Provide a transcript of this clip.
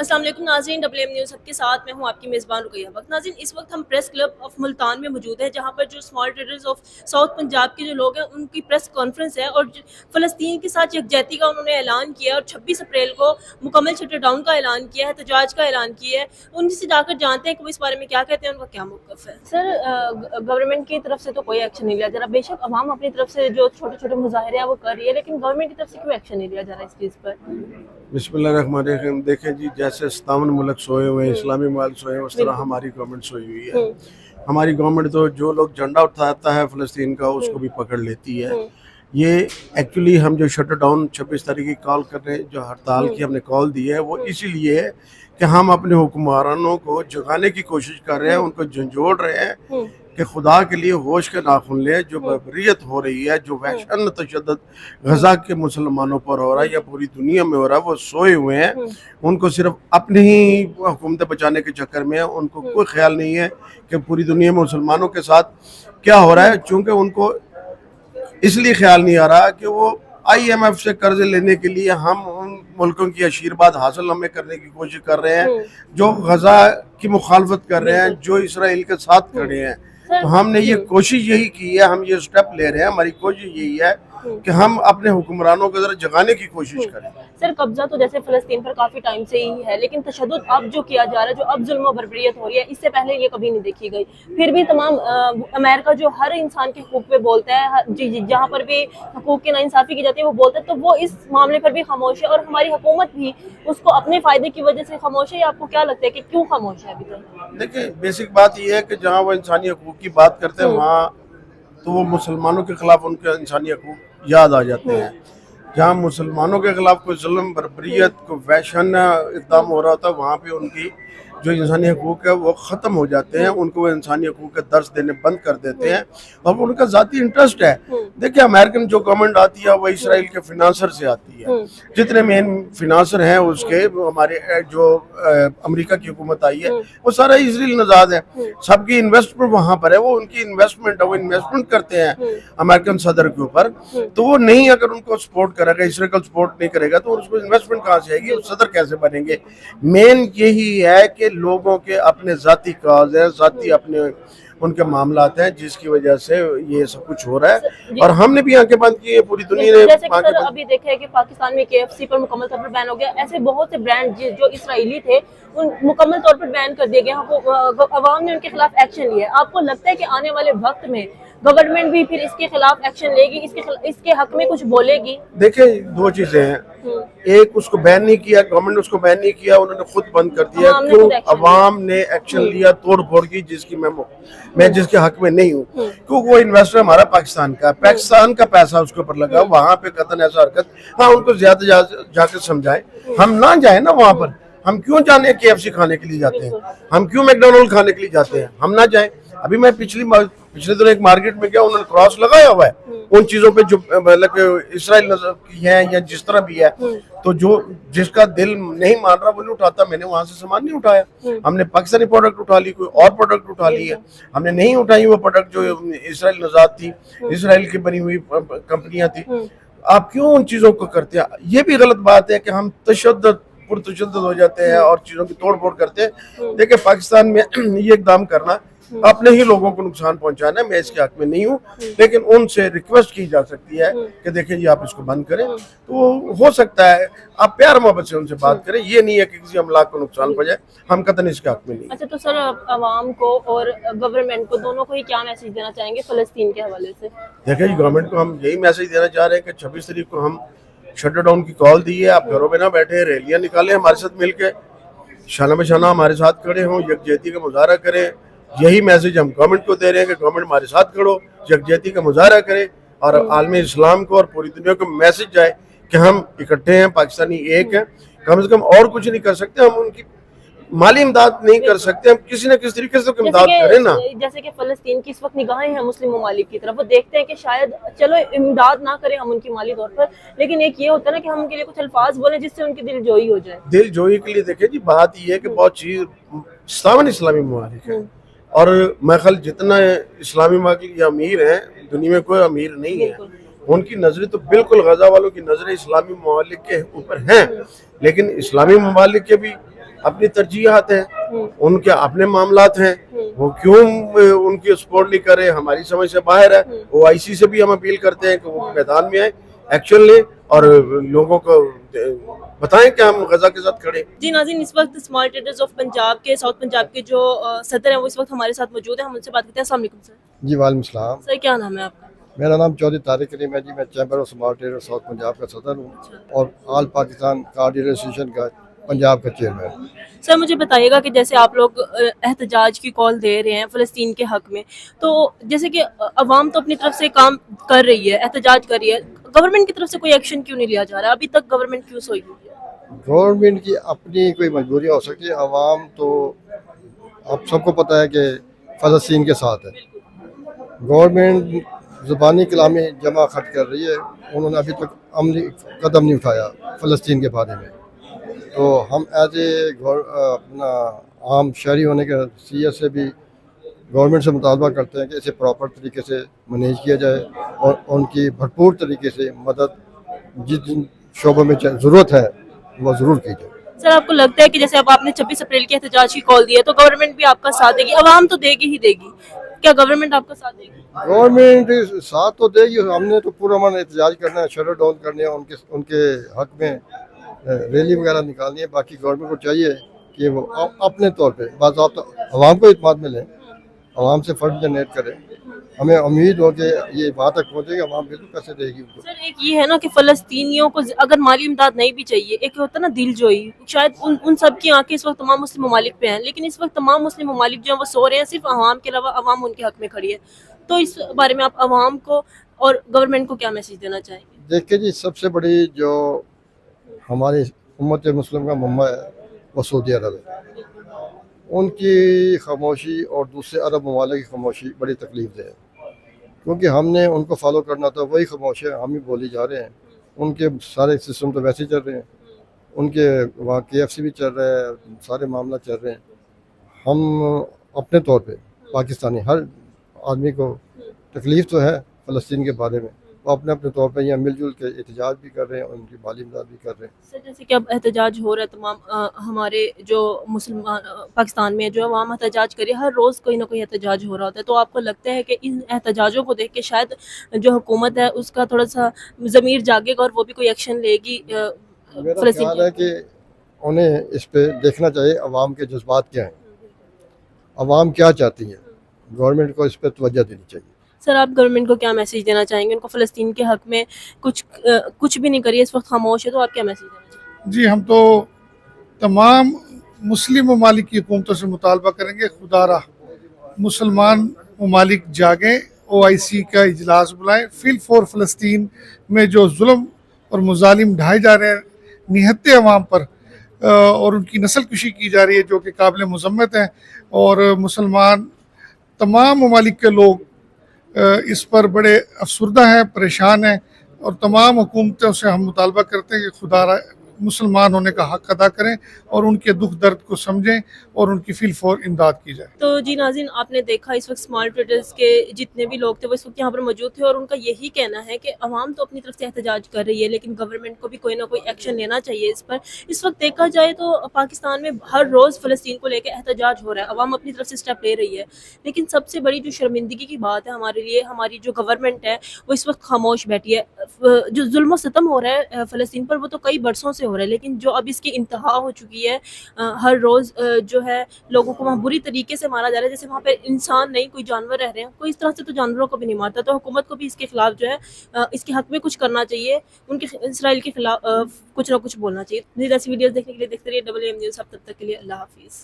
अस्सलाम वालेकुम नाज़रीन, WM न्यूज़ हब के साथ मैं हूं आपकी मेज़बान रुकैया वक्त। नाज़रीन, इस वक्त हम प्रेस क्लब ऑफ मुल्तान में मौजूद हैं, जहां पर जो small traders of south Punjab के जो लोग हैं उनकी प्रेस कॉन्फ्रेंस है और फ़लस्तीन के साथ यकजहती का उन्होंने ऐलान किया और 26 अप्रैल को मुकम्मल शटर डाउन का ऐलान किया है, तजाज का ऐलान किया है। उनसे जाकर जानते हैं कि वो इस बारे में क्या कहते हैं, उनका क्या मौक़िफ़ है। सर, गवर्नमेंट की तरफ से तो कोई एक्शन नहीं लिया जा रहा, बेशक अवाम अपनी तरफ से जो छोटे छोटे मुजाहरे हैं वो कर रही है, लेकिन गवर्नमेंट की तरफ से क्यों एक्शन नहीं लिया जा रहा इस चीज़ पर? बिस्मिल्लाहिर्रहमानिर्रहीम। देखें जी, जैसे 57 मुल्क सोए हुए हैं, इस्लामी मुल्क सोए हैं, उस तरह हमारी गवर्नमेंट सोई हुई है। हमारी गवर्नमेंट तो जो लोग झंडा उठाता है फ़लस्तीन का उसको भी पकड़ लेती है। ये एक्चुअली हम जो शटर डाउन 26 तारीख की कॉल कर रहे हैं, जो हड़ताल की हमने कॉल दी है, वो इसीलिए है कि हम अपने हुक्मरानों को जगाने की कोशिश कर रहे हैं, उनको झंझोड़ रहे हैं कि खुदा के लिए होश के नाखून ले। जो बर्बरियत हो रही है, जो वहशन तशद्दुद गज़ा के मुसलमानों पर हो रहा है या पूरी दुनिया में हो रहा है, वो सोए हुए हैं। उनको सिर्फ अपनी ही हुकूमत बचाने के चक्कर में है, उनको कोई ख्याल नहीं है कि पूरी दुनिया में मुसलमानों के साथ क्या हो रहा है। चूँकि उनको इसलिए ख्याल नहीं आ रहा कि वो IMF से कर्ज लेने के लिए हम उन मुल्कों की आशीर्वाद हासिल हमें करने की कोशिश कर रहे हैं, जो गज़ा की मुखालफत कर रहे हैं, जो इसराइल के साथ खड़े हैं। तो हमने ये कोशिश यही की है, हम ये स्टेप ले रहे हैं, हमारी कोशिश यही है कि हम अपने हुक्मरानों को जरा जगाने की कोशिश करें। सर, कब्जा तो जैसे फ़लस्तीन पर काफ़ी टाइम से ही है, लेकिन तशद्दुद अब जो किया जा रहा है, जो अब जुल्म और बर्बरियत हो रही है, इससे पहले ये कभी नहीं देखी गई। फिर भी तमाम अमेरिका जो हर इंसान के हकूक़ पे बोलता है, जहाँ पर भी हकूक़ की नाइंसाफ़ी की जाती है वो बोलता है, तो वो इस मामले पर भी खामोश है और हमारी हुकूमत भी उसको अपने फ़ायदे की वजह से खामोश है। या आपको क्या लगता है कि क्यों खामोश है अभी तक? देखिए, बेसिक बात ये है कि जहाँ वो इंसानी हकूक़ की बात करते हैं वहाँ तो वो मुसलमानों के ख़िलाफ़ उनके इंसानी हकूक़ याद आ जाते हैं। जहाँ मुसलमानों के ख़िलाफ़ कोई जुल्म, बर्बरियत, कोई वहशन इक़दाम हो रहा होता है, वहाँ पे उनकी जो इंसानी हकूक़ है वो ख़त्म हो जाते हैं, उनको वो इंसानी हकूक़ का दर्स देने बंद कर देते हैं और उनका ज़ाती इंटरेस्ट है। देखिए, अमेरिकन जो गवर्नमेंट आती है वो इसराइल के फिनांसर से आती है। जितने मेन फिनांसर हैं उसके, हमारे जो अमेरिका की हुकूमत आई है वो सारा इसराइल नज़ाद है, सबकी इन्वेस्टमेंट वहाँ पर है, वो उनकी इन्वेस्टमेंट है, वो इन्वेस्टमेंट करते हैं अमेरिकन सदर के ऊपर। तो वो नहीं, अगर उनको सपोर्ट करेगा, इसराइल को सपोर्ट नहीं करेगा तो उसको इन्वेस्टमेंट कहाँ से आएगी, सदर कैसे बनेंगे। मेन यही है कि लोगों के अपने ज़ाती काज हैं, ज़ाती अपने उनके मामलात हैं, जिसकी वजह से ये सब कुछ हो रहा है। और हमने भी आंखें बंद की है, पूरी दुनिया ने जैसे कि सर अभी देखा है कि पाकिस्तान में KFC पर मुकम्मल तौर पर बैन हो गया। ऐसे बहुत से ब्रांड जो इसराइली थे उन मुकम्मल तौर पर बैन कर दिए गए। अवाम ने उनके खिलाफ एक्शन लिया। आपको लगता है कि आने वाले वक्त में गवर्नमेंट भी फिर इसके खिलाफ एक्शन लेगी, इसके हक में कुछ बोलेगी? देखिए, दो चीजें हैं। एक, उसको बैन नहीं किया गवर्नमेंट, उसको बैन नहीं किया, उन्होंने खुद बंद कर दिया। क्यों? अवाम ने एक्शन लिया तोड़ फोड़ की, जिसकी मैं जिसके हक में नहीं हूँ। क्योंकि वो इन्वेस्टर हमारा पाकिस्तान का पैसा उसके ऊपर लगा, वहाँ पे कतन ऐसा हरकत। हाँ, उनको ज्यादा जाकर समझाएं, हम ना जाए ना वहाँ पर। हम क्यों जाने KFC खाने के लिए जाते हैं, हम क्यों मैकडोनल्ड खाने के लिए जाते हैं, हम ना जाएं। अभी मैं पिछले दिनों एक मार्केट में गया, उन्होंने क्रॉस लगाया हुआ है उन चीजों पे जो मतलब इसराइल की है या जिस तरह भी है। तो जो जिसका दिल नहीं मान रहा वो नहीं उठाता। मैंने वहां से सामान नहीं उठाया, हमने पाकिस्तानी प्रोडक्ट उठा ली, कोई और प्रोडक्ट उठा ली है। हमने नहीं उठाई वो प्रोडक्ट जो इसराइल नजात थी, इसराइल की बनी हुई कंपनियां थी। आप क्यों उन चीजों को करते हैं? ये भी गलत बात है कि हम तशद्दुद हो जाते हैं और चीजों की तोड़ फोड़ करते हैं। देखिए, पाकिस्तान में ये इकदाम करना अपने ही लोगों को नुकसान पहुंचाना है। मैं इसके हक में नहीं हूँ, लेकिन उनसे रिक्वेस्ट की जा सकती है कि देखिए जी, आप इसको बंद करें। तो हो सकता है आप प्यार मोहब्बत से उनसे बात करें, ये नहीं है कि किसी अमलाक को नुकसान पहुंचाए। हम कतई इसके हक में नहीं। अच्छा, तो सर अवाम को और गवर्नमेंट को दोनों को ही क्या मैसेज देना चाहेंगे फ़लस्तीन के हवाले से? देखिए जी, गवर्नमेंट को हम यही मैसेज देना चाह रहे हैं कि 26 तारीख को हम शटर डाउन की कॉल दी है। आप घरों में ना बैठे, रैलियां निकालें, हमारे साथ मिलकर शाना बशाना हमारे साथ खड़े हों, यकजहती का मुजाहरा करें। यही मैसेज हम गवर्नमेंट को दे रहे हैं कि गवर्नमेंट हमारे साथ खड़ो, यकजहती का मुजाहरा करे और आलमी इस्लाम को और पूरी दुनिया को मैसेज जाए कि हम इकट्ठे हैं, पाकिस्तानी एक है। कम से कम और कुछ नहीं कर सकते, हम उनकी माली इमदाद नहीं कर सकते, हम किसी न किसी तरीके से इमदाद करें ना। जैसे कि फ़लस्तीन की इस वक्त निगाहें हैं मुस्लिम ममालिक की तरफ, वो देखते हैं कि शायद चलो इमदाद ना करें हम उनकी माली तौर पर, लेकिन एक ये होता है ना कि हम उनके लिए कुछ अल्फाज बोलें जिससे उनकी दिल जोई हो जाए। दिल जोई के लिए देखिए जी, बात ये है कि बहुत चीज 57 इस्लामी ममालिक है और मैं ख्याल जितना इस्लामी ममालिक या अमीर हैं, दुनिया में कोई अमीर नहीं है। उनकी नजरें तो बिल्कुल गजा वालों की नजरें इस्लामी ममालिक के ऊपर हैं, लेकिन इस्लामी ममालिक के भी اپنی ترجیحات ہیں, ان کے اپنے معاملات ہیں, وہ کیوں ان کی سپورٹ نہیں کر رہے, ہماری سمجھ سے باہر ہے. OIC سے بھی ہم اپیل کرتے ہیں کہ وہ میدان میں آئیں, ایکشن لیں اور لوگوں کو بتائیں کہ ہم غزہ کے ساتھ کھڑے. جی ناظرین, اس وقت اسمال ٹریڈرز آف پنجاب کے ساؤتھ پنجاب کے جو صدر ہیں وہ اس وقت ہمارے ساتھ موجود ہیں, ہم ان سے بات کرتے ہیں. السلام علیکم سر. جی وعلیکم السلام. سر کیا نام ہے آپ کا؟ میرا نام چودھری طارق علیم ہے جی. میں chamber of small trader south Punjab کا صدر ہوں اور آل پاکستان کار ڈیلر ایسوسیشن کا پنجاب کا چیئرمین. سر مجھے بتائیے گا کہ جیسے آپ لوگ احتجاج کی کال دے رہے ہیں فلسطین کے حق میں, تو جیسے کہ عوام تو اپنی طرف سے کام کر رہی ہے, احتجاج کر رہی ہے, گورنمنٹ کی طرف سے کوئی ایکشن کیوں نہیں لیا جا رہا؟ ابھی تک گورنمنٹ کیوں سوئی ہوئی ہے؟ گورنمنٹ کی اپنی کوئی مجبوری ہو سکتی ہے. عوام تو آپ سب کو پتہ ہے کہ فلسطین کے ساتھ ہے. گورنمنٹ زبانی کلامی جمع خرچ کر رہی ہے, انہوں نے ابھی تک عملی قدم نہیں اٹھایا فلسطین کے بارے میں. تو ہم ایز اے اپنا عام شہری ہونے کے حیثیت سے بھی گورنمنٹ سے مطالبہ کرتے ہیں کہ اسے پراپر طریقے سے مینیج کیا جائے اور ان کی بھرپور طریقے سے مدد جن شعبوں میں ضرورت ہے وہ ضرور کی جائے. سر آپ کو لگتا ہے کہ جیسے اب آپ نے 26 اپریل کے احتجاج کی کال دی ہے تو گورنمنٹ بھی آپ کا ساتھ دے گی؟ عوام تو دے گی ہی دے گی, کیا گورنمنٹ آپ کا ساتھ دے گی؟ گورنمنٹ ساتھ تو دے گی. ہم نے تو پورا من احتجاج کرنا ہے, شٹر ڈاؤن کرنے ہیں, ان کے حق میں ریلی وغیرہ نکالنی ہے. باقی گورنمنٹ کو چاہیے کہ وہ اپنے طور پہ باضابطہ عوام کو اعتماد میں لیں, عوام سے فنڈ جنریٹ کریں. ہمیں امید ہو کہ یہ بات تک پہنچے گی, عوام بالکل پیسے دے گی. سر ایک یہ ہے نا کہ فلسطینیوں کو اگر مالی امداد نہیں بھی چاہیے, ایک ہوتا ہے نا دل جوئی, شاید ان سب کی آنکھیں اس وقت تمام مسلم ممالک پہ ہیں, لیکن اس وقت تمام مسلم ممالک جو ہیں وہ سو رہے ہیں, صرف عوام کے علاوہ عوام ان کے حق میں کھڑی ہے. تو اس بارے میں آپ عوام کو اور گورنمنٹ کو کیا میسج دینا چاہیں گے؟ دیکھیں جی, سب سے بڑی جو ہماری امت مسلم کا منبع ہے وہ سعودی عرب ہے. ان کی خاموشی اور دوسرے عرب ممالک کی خاموشی بڑی تکلیف دہ ہے, کیونکہ ہم نے ان کو فالو کرنا تھا. وہی خاموش ہے, ہم ہی بولی جا رہے ہیں. ان کے سارے سسٹم تو ویسے ہی چل رہے ہیں, ان کے وہاں KFC بھی چل رہا ہے, سارے معاملہ چل رہے ہیں. ہم اپنے طور پہ پاکستانی ہر آدمی کو تکلیف تو ہے فلسطین کے بارے میں, وہ اپنے اپنے طور پہ یہاں مل جل کے احتجاج بھی کر رہے ہیں اور ان کی مالی امداد بھی کر رہے ہیں. سر جیسے کہ اب احتجاج ہو رہا ہے تمام ہمارے جو مسلمان پاکستان میں جو عوام احتجاج کر رہی ہے, ہر روز کوئی نہ کوئی احتجاج ہو رہا ہوتا ہے, تو آپ کو لگتا ہے کہ ان احتجاجوں کو دیکھ کے شاید جو حکومت ہے اس کا تھوڑا سا ضمیر جاگے گا اور وہ بھی کوئی ایکشن لے گی؟ میرا خیال ہے کہ انہیں اس پہ دیکھنا چاہیے عوام کے جذبات کیا ہیں, عوام کیا چاہتی ہیں. گورنمنٹ کو اس پہ توجہ دینی چاہیے. سر آپ گورنمنٹ کو کیا میسیج دینا چاہیں گے؟ ان کو فلسطین کے حق میں کچھ بھی نہیں کریے, اس وقت خاموش ہے, تو آپ کیا میسیج دینا چاہیں گے؟ جی ہم تو تمام مسلم ممالک کی حکومتوں سے مطالبہ کریں گے, خدا را مسلمان ممالک جاگیں, OIC کا اجلاس بلائیں. فیل فور فلسطین میں جو ظلم اور مظالم ڈھائے جا رہے ہیں نہتے عوام پر, اور ان کی نسل کشی کی جا رہی ہے جو کہ قابل مذمت ہیں, اور مسلمان تمام ممالک کے لوگ اس پر بڑے افسردہ ہیں, پریشان ہیں, اور تمام حکومتوں سے ہم مطالبہ کرتے ہیں کہ خدا را مسلمان ہونے کا حق ادا کریں اور ان کے دکھ درد کو سمجھیں اور ان کی فیل فور امداد کی جائے. تو جی ناظرین, آپ نے دیکھا اس وقت اسمال ٹریڈرز کے جتنے بھی لوگ تھے وہ اس وقت یہاں پر موجود تھے, اور ان کا یہی کہنا ہے کہ عوام تو اپنی طرف سے احتجاج کر رہی ہے, لیکن گورنمنٹ کو بھی کوئی نہ کوئی ایکشن لینا چاہیے اس پر. اس وقت دیکھا جائے تو پاکستان میں ہر روز فلسطین کو لے کے احتجاج ہو رہا ہے, عوام اپنی طرف سے اسٹیپ لے رہی ہے, لیکن سب سے بڑی جو شرمندگی کی بات ہے ہمارے لیے, ہماری جو گورنمنٹ ہے وہ اس وقت خاموش بیٹھی ہے. جو ظلم و ستم ہو رہا ہے فلسطین پر وہ تو کئی برسوں سے ہو رہا ہے, لیکن جو اب اس کی انتہا ہو چکی ہے, ہر روز جو ہے لوگوں کو وہاں بری طریقے سے مارا جا رہا ہے, جیسے وہاں پہ انسان نہیں کوئی جانور رہ رہے ہیں. کوئی اس طرح سے تو جانوروں کو بھی نہیں مارتا, تو حکومت کو بھی اس کے خلاف جو ہے اس کے حق میں کچھ کرنا چاہیے, ان کے اسرائیل کے خلاف کچھ نہ کچھ بولنا چاہیے. ایسی ویڈیوز دیکھنے کے لیے دیکھتے رہیے AAM نیوز. اب تک کے لیے اللہ حافظ.